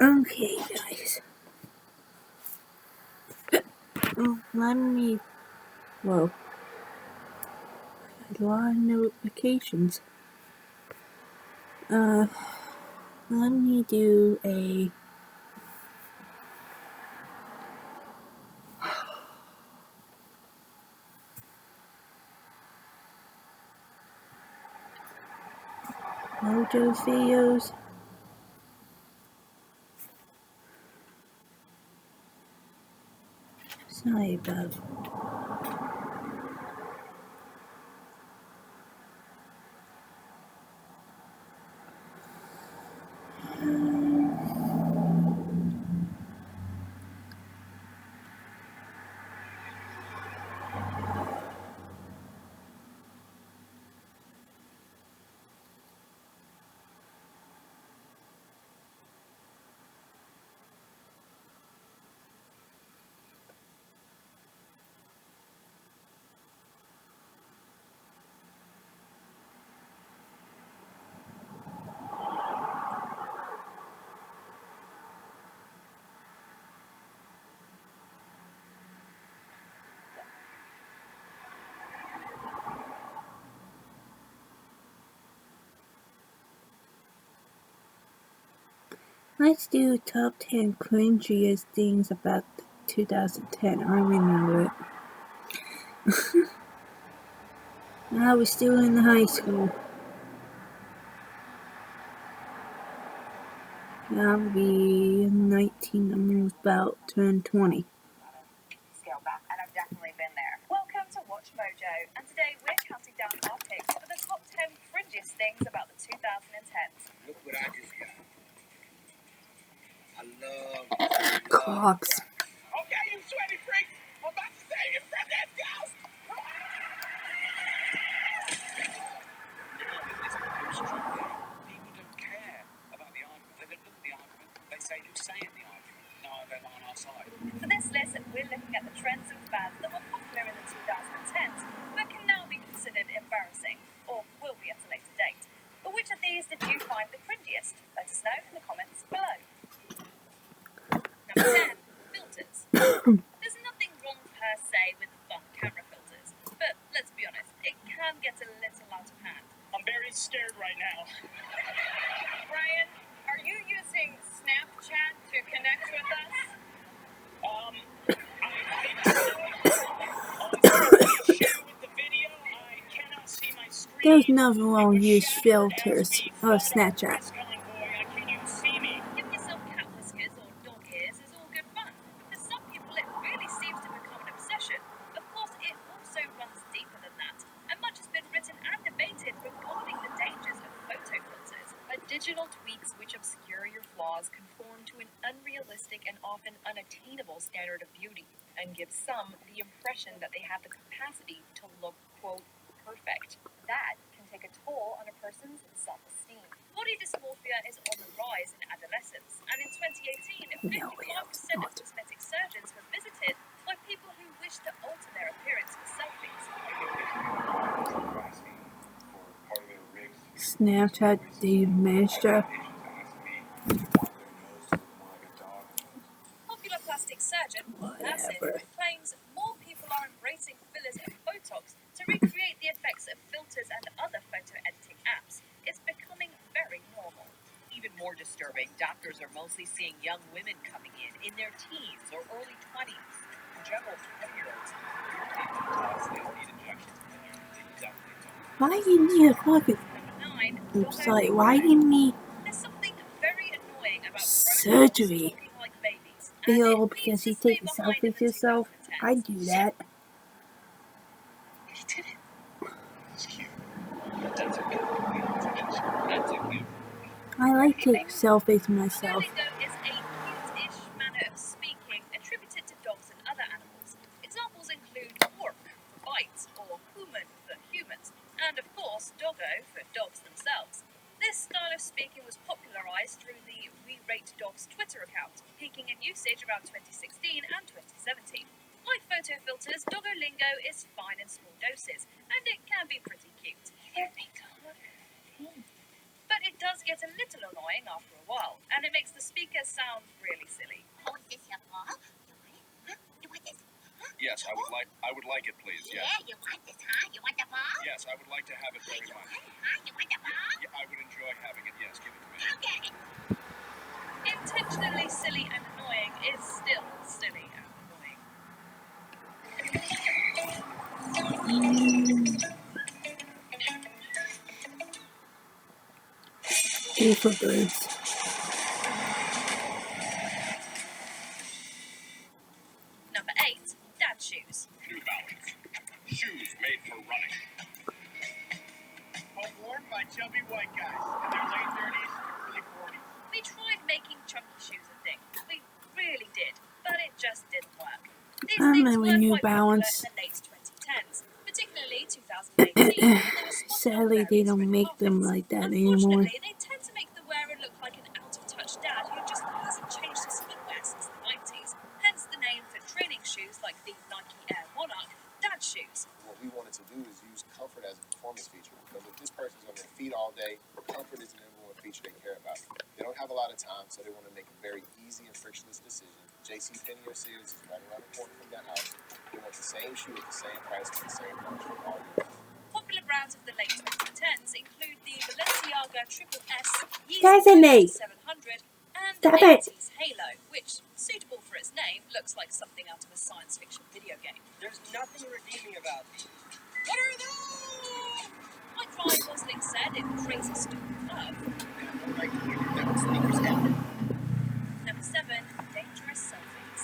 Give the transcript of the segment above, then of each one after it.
Okay, guys. Let me. Whoa. A lot of notifications. Let me do a. Mojo videos. Sorry about. Let's do top 10 cringiest things about 2010. I remember it. I was still in high school. I'll be 19, I'm about to turn 20. Scale back, and I've definitely been there. Welcome to Watch Mojo, and today we're counting down our picks for the top 10 cringiest things about the 2010s. Look what I just got. I love Clocks. Okay, you sweaty freaks! I'm about to save you from that ghost! People don't care about the argument. They don't look at the argument. They say who's saying the argument. No, they're on our side. For this list, we're looking at the trends and fads that were popular in the 2010s, but can now be considered embarrassing, or will be at a later date. But which of these did you find the cringiest? Let us know in the comments below. Number 10. Filters. There's nothing wrong per se with fun camera filters, but let's be honest, it can get a little out of hand. I'm very scared right now. Brian, are you using Snapchat to connect with us? Share with the video. I cannot see my screen. There's nothing wrong with use filters or Snapchat. Can you see me? Give yourself cat whiskers or dog ears is all good fun. For some people, it really seems to become an obsession. Of course, it also runs deeper than that, and much has been written and debated regarding the dangers of photo filters. But digital tweaks which obscure your flaws conform to an unrealistic and often unattainable standard of beauty, and give some the impression that they have the capacity to look, quote, perfect. That can take a toll on a person's self-esteem. Body dysmorphia is on the rise in adolescence, and in 2018, 55% of cosmetic surgeons were visited by people who wish to alter their appearance with selfies. Snapchat dementia. Popular plastic surgeon Whatever. claims more people are embracing fillers and Botox to recreate the effects of filters and other photo editing apps. It's becoming very normal. Even more disturbing, doctors are mostly seeing young women coming in their teens or early 20s. In general, 20-year-olds need injections. Why do you need a fucking Number 9. website? Why do you need There's something very annoying about surgery? talking like babies. Feel because you take a selfie of yourself? I do that. He did it. It's cute. That's a cute. I like to take selfies of myself. Duolingo is a cute-ish manner of speaking attributed to dogs and other animals. Examples include pork for bites or human for humans, and of course doggo for dogs themselves. This style of speaking was popularized through the We Rate Dogs Twitter account, peaking in usage around 2016 and 2017. Like photo filters, Doggolingo is fine in small doses, and it can be pretty cute. But it does get a little annoying after a while, and it makes the speaker sound really silly. Oh, is this your ball? You want it? Huh? You want this? Huh? Yes, I would like it, please. Yes. Yeah, you want this, huh? You want the ball? Yes, I would like to have it very You much. want it, huh? You want the ball? Yeah, I would enjoy having it. Yes, give it to me. I'll get it. Intentionally silly and annoying is still silly and annoying. E for birds. Number 8, dad shoes. New Balance. Shoes made for running. Home worn by chubby white guys in their late 30s to early 40s. We tried making chunky shoes a thing. We really did, but it just didn't work. These I things remember were New quite popular Balance. in the late 2010s, particularly 2018. When they were spotted on Sadly, they various don't red make them carpets. like that anymore. Unfortunately, they tend to make the wearer look like an out-of-touch dad who just hasn't changed his footwear since the 90s. Hence the name for training shoes like the Nike Air Monarch, dad shoes. What we wanted to do is use comfort as a performance feature, because if this person's on their feet all day, comfort is the number one feature they care about. They don't have a lot of time, so they want to make a very easy and frictionless decision. JCPenney or Sears is right around the corner from that house. They want the same shoe at the same price for the same function all year. Popular brands of the late 2010s include the Balenciaga Triple S, Guys, I Yeezy made. 700, and Stop the it. 80s Halo, which, suitable for its name, looks like something out of a science fiction video game. There's nothing redeeming about these. What are those? Like Ryan Gosling said in Crazy Stupid Love. I'd like to hear your never sneakers ever. Number 7, dangerous selfies.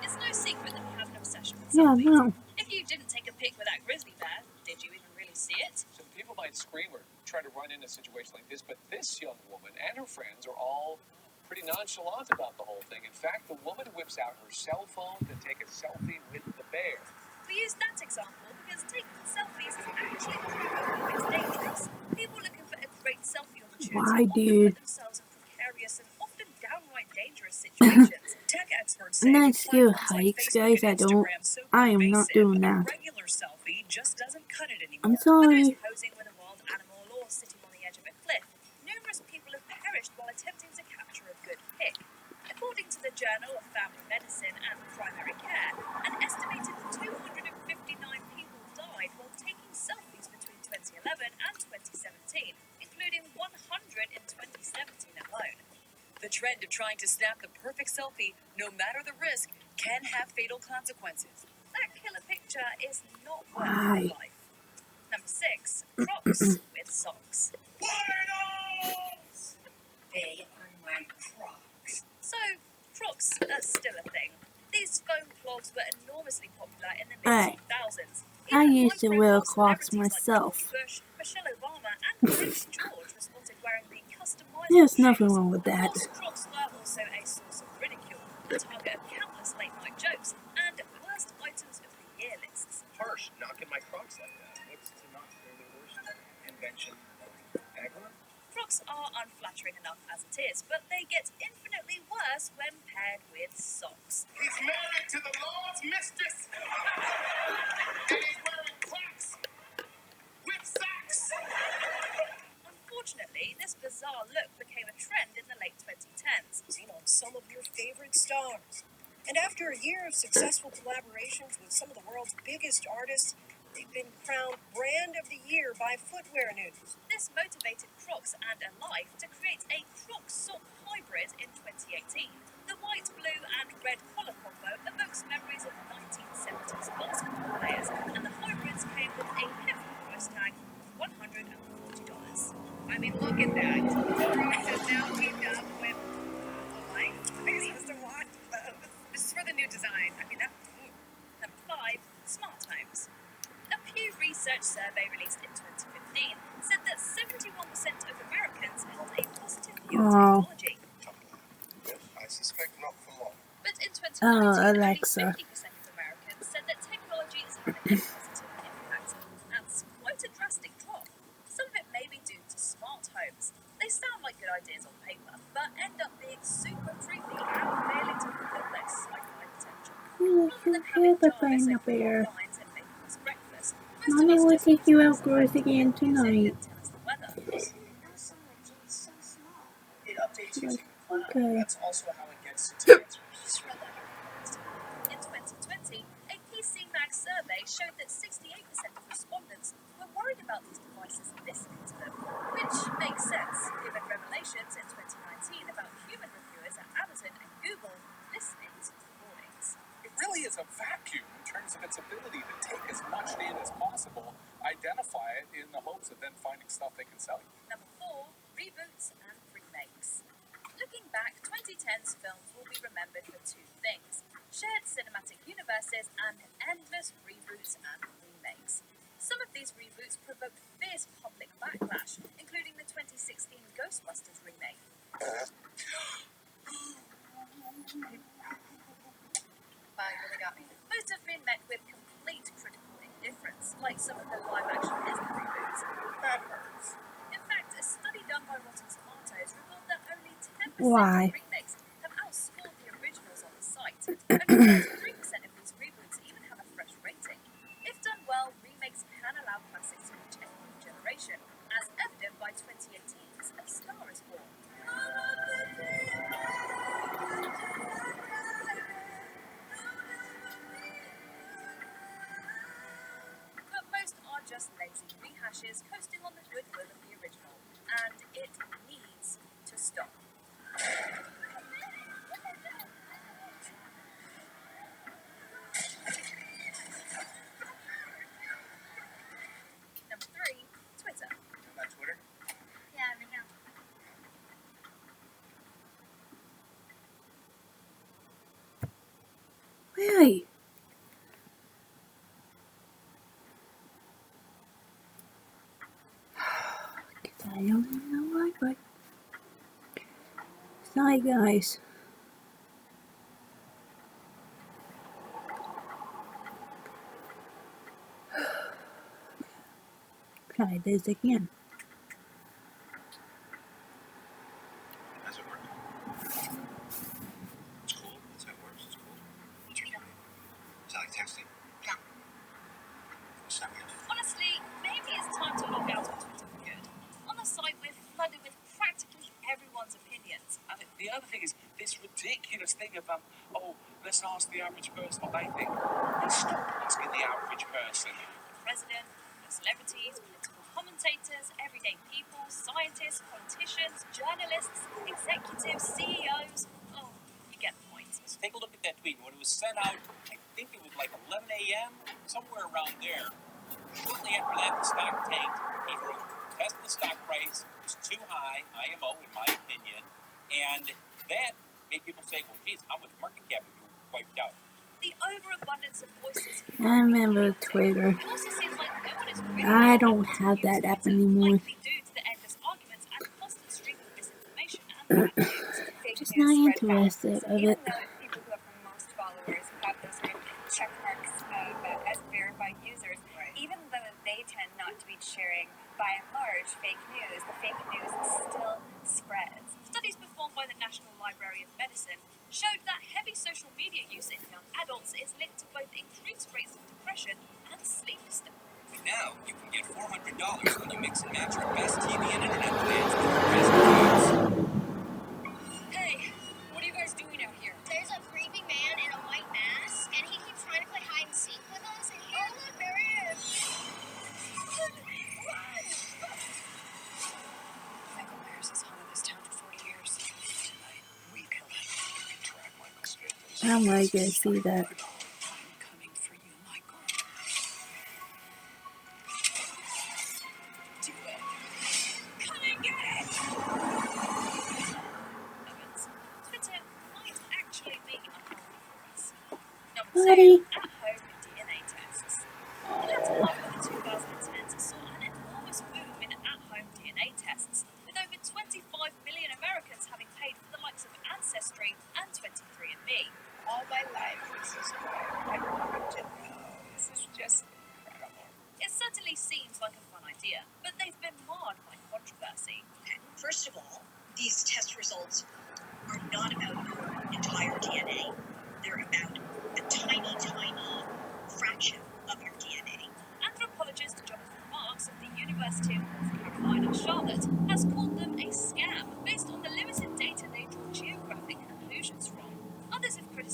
It's no secret that we have an obsession with Yeah, selfies. no. If you didn't take a pic with that grizzly bear, did you even really see it? So people might scream or try to run into a situation like this, but this young woman and her friends are all pretty nonchalant about the whole thing. In fact, the woman whips out her cell phone to take a selfie with the bear. We use that example because taking selfies is actually proven a bit dangerous. People looking for a great selfie opportunity Why, often dude? put themselves in precarious and often downright dangerous situations. Tech experts say And then that still platforms like hikes, Facebook guys. and I don't. Instagram so I am not pervasive, doing a that. regular selfie just doesn't cut it anymore. I'm Whether it's sorry. posing with a wild animal or sitting on the edge of a cliff, numerous people have perished while attempting to capture a good pic. According to the Journal of Family Medicine and Primary Care, an estimated 259 people died while taking selfies between 2011 and 2017, including 100 in 2017 alone. The trend of trying to snap the perfect selfie, no matter the risk, can have fatal consequences. That killer picture is not worth Why? your life. Number 6, Crocs with socks. Finals! They are my Crocs. So, Crocs are still a thing. These foam clogs were enormously popular in the Hey, mid-2000s. I Even used to wear high-profile Crocs celebrities like myself. George Bush, Michelle Obama, and Prince George were spotted wearing the customizable There's nothing shoes. wrong with Of that. course, Crocs were also a source of ridicule, the target of countless late-night jokes, and worst items of the year lists. Harsh, knocking my Crocs like that. What's to knock their worst invention ever? Crocs are unflattering enough as it is, but they get infinitely worse when paired with socks. He's married to the Lord's mistress. And he's wearing Crocs with socks. Unfortunately, this bizarre look became a trend in the late 2010s. Seen on some of your favorite stars. And after a year of successful collaborations with some of the world's biggest artists, they've been crowned Brand of the Year by Footwear News. This motivated Crocs and Alive to create a Crocs sock hybrid in 2018. The white, blue, and red collar combo evokes memories of 1970s basketball players, and the hybrids came with a hefty price tag of $140. I mean, look at that. Crocs has now teamed up with Alive. Are you supposed to watch? This is for the new design. I mean, that. Number 5, smart homes. A Pew Research survey released in 2015 said that 71% of Americans held a positive view of Oh. technology. I suspect not for long. But in 2019, Oh, only Alexa. 50% of Americans said that technology is having a positive impact. That's quite a drastic drop. Some of it may be due to smart homes. They sound like good ideas on paper, but end up being super creepy and failing to fulfill their sci-fi potential. Rather than having Jarvis the open bear. our blinds and making us breakfast, most Mommy of us will just take use you Alexa outdoors to again play music tonight. and tell us the weather. Okay. That's also how it gets its answers. Spread that out. In 2020, a PC Mag survey showed that 68% of respondents were worried about these devices listening to them, which makes sense given revelations in 2019 about human reviewers at Amazon and Google listening to recordings. It really is a vacuum in terms of its ability to take as much data as possible, identify it in the hopes of then finding stuff they can sell you. Number 4, reboots and remakes. Looking back, 2010's films will be remembered for two things: shared cinematic universes and endless reboots and remakes. Some of these reboots provoked fierce public backlash, including the 2016 Ghostbusters remake. Wow, you really got me. Most have been met with complete critical indifference, like some of the live-action Disney reboots. That hurts. In fact, a study done by Rotten Tomatoes revealed that only 10% Why? of remakes have outscored the originals on the site. Only 33% of these reboots even have a fresh rating. If done well, remakes can allow classics to reach a new generation, as evident by 2018's A Star Is Born. But most are just lazy rehashes coasting on the goodwill of the original, and it needs to stop. Number 3, Twitter. You know about Twitter? Yeah, I know. Really? I don't even know why, but sorry guys. Try this again. How's it work? It's cool. That's how it works. It's cool. You tweet them. Is that like texting? Yeah. Send me a Honestly, maybe it's time to log out of Twitter for good. On the site, we're flooded with practically everyone's opinions. And the other thing is this ridiculous thing of, let's ask the average person what they think. Let's stop asking the average person. The president, the celebrities, political commentators, everyday people, scientists, politicians, journalists, executives, CEOs. Oh, you get the point. Let's take a look at that tweet. When it was sent out, I think it was like 11 a.m., somewhere around there. Shortly after that, the stock tanked. He wrote, Tesla stock price is too high, IMO, in my opinion. And that made people say, well, geez, how much market cap have you wiped out? The overabundance of voices. I remember Twitter. It also seems like no one is really I don't have that app anymore. likely due to the endless arguments and constant stream of misinformation and bad news. Just not interested of Even it. though people who have the most followers have those good check marks as verified users, even though they tend not to be sharing, by and large, fake news, the fake news still spreads. Studies performed by the National Library of Medicine showed that heavy social media use in young adults is linked to both increased rates of depression and sleep disturbance. Now, you can get $400 when you mix and match your best TV and internet plans with your best deals. Hey, what are you guys doing out here? There's a creepy man in a white mask, and he keeps trying to play hide and seek with us. And here, look, there he is. Michael Myers has haunted this town for 40 years. Tonight, we kill him. You can track Michael straight to his How am I gonna see that? I'm coming for you, Michael. Do it. Come and get it! Evans. Twitter might actually be a home for us. Number Buddy. 2, at-home DNA tests. The latter half of the 2010s saw an enormous boom in at-home DNA tests, with over 25 million Americans having paid for the likes of Ancestry and 23andMe. All my life, this is what I wanted to know. This is just incredible. It certainly seems like a fun idea, but they've been marred by controversy. First of all, these test results are not about your entire DNA. They're about a tiny, tiny fraction of your DNA. Anthropologist Jonathan Marks of the University of North Carolina, Charlotte, has called them a scam based on the limited data they draw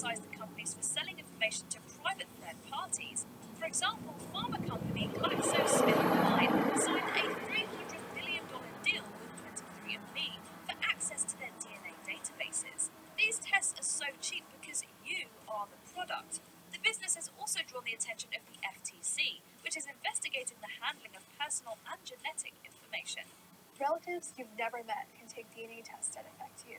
criticise the companies for selling information to private third parties. For example, pharma company GlaxoSmithKline signed a $300 million deal with 23andMe for access to their DNA databases. These tests are so cheap because you are the product. The business has also drawn the attention of the FTC, which is investigating the handling of personal and genetic information. Relatives you've never met can take DNA tests that affect you,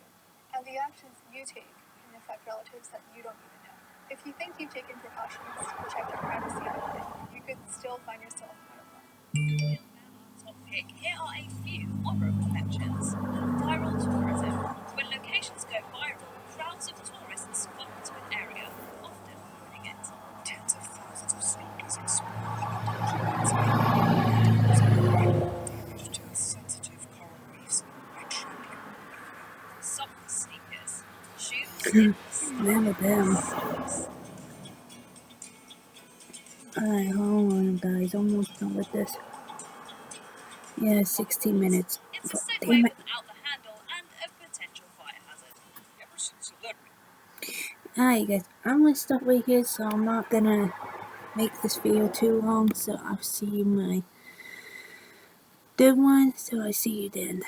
and the actions you take can affect relatives that you don't even know. If you think you've taken precautions to protect your privacy online, you could still find yourself out of luck. Topic. Here are a few honourable mentions. Viral tourism. When locations go viral, crowds of tourists flock to an area, often ruining it. Tens of thousands of snorkels explore damage to the sensitive coral reefs by trampling on them. Soft sneakers. Shoes. Remember them. Socks. Alright, hold on guys, almost done with this. Yeah, 16 minutes. It's a Damn Segway it. without the handle and a potential fire hazard. Ever since celebrity. Alright guys, I'm gonna stop right here, so I'm not gonna make this video too long, so I'll see you in my third one, so I see you then.